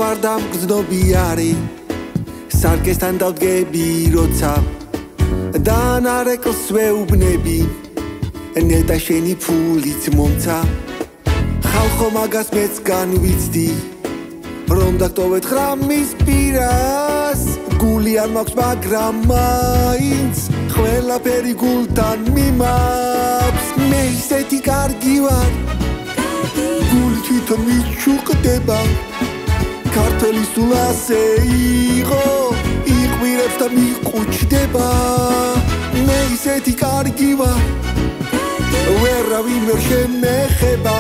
ვარ დამგზნობიარი სარკესთან დავდგები როცა დანარეკლს ვეუბნები ნეტა შენი ფულიც მომცა ხალხო მაგას მეც განვიცდი რომ დაგტოვეთ ხრამის პირას გული არ მაქვს მაგრამ მაინც ყველაფერი გულთან მიმაქვს მე ისეთი კარგი ვარ გული თვითონ მიჩუყდება ქართველი სულ ასე იყო იყვირებს და მიყუჩდება მე ისეთი კარგი ვარ ვერავინ ვერ შემეხება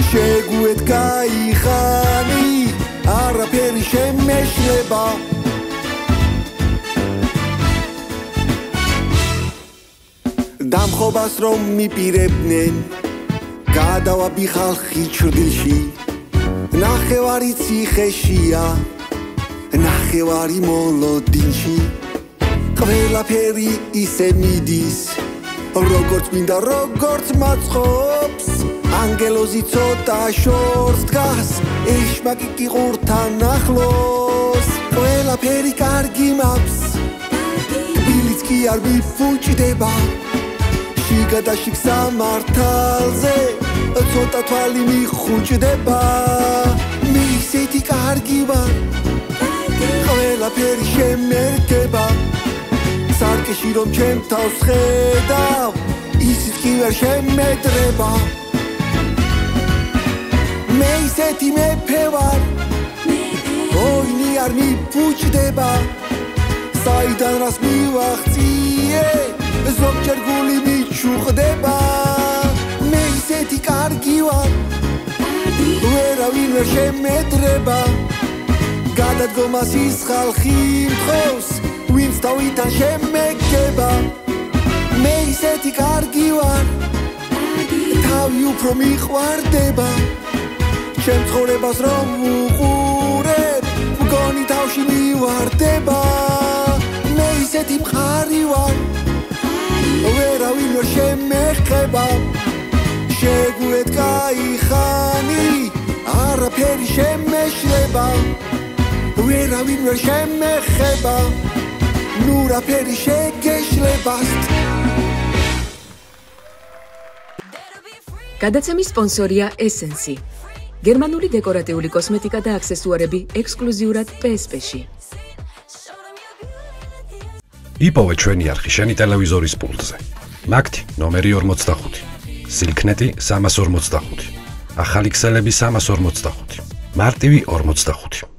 შეგვეთ გაიხანი არაფერი შემეშლება დამხობას რომ მიპირებდნენ გადავაბი ხალხი ჩრდილში ნახევარი ციხეშია ნახევარი მოლოდინში ყველაფერი ისე მიდის როგორც მინდა როგორც მაწყობს ანგელოზი ცოტა შორს დგას ეშმაკი კი ყურთან ახლოს ყველაფერი კარგი მაქვს თბილიც კი არ მიფუჭდება შიგა და შიგ სამართალზე ცოტა თვალი მიხუჭდება მე ისეთი კარგი ვარ ყველაფერი შემერგება სარკეში რომ ჩემ თავს ხედავ ისიც კი ვერ შემედრება მე ისეთი მეფე ვარ ოინი არ მიფუჭდება საიდან რას მივახციე ზოგჯერ გული მიჩუყდება მე ისეთი კარგი ვარ ვერავინ ვერ შემედრება გადადგომას ის ხალხი მხოს ვინც თავიდან შემეგება მე ისეთი კარგი ვარ თავი უფრო მიყვარდება ჩემ ცხოვრებას რომ უყურებ მგონი თავში მივარდება მე ისეთი მხარი ვარ ვერავინ ვერ შემეხება შეგვეთ გაიხანი არაფერი შემეშლება ვერავინ ვერ შემეხება ნუ რაფერი შეგეშლება გადაცემის სპონსორია ესენსი გერმანული დეკორატიული კოსმეტიკა და აქსესუარები ექსკლუზიურად PSP-ში იპოვე ჩვენი არხი შენი ტელევიზორის პულტზე მაგთი ნომერი 45 სილქნეტი 345 ახალი ქსელები 345 მარტივი 45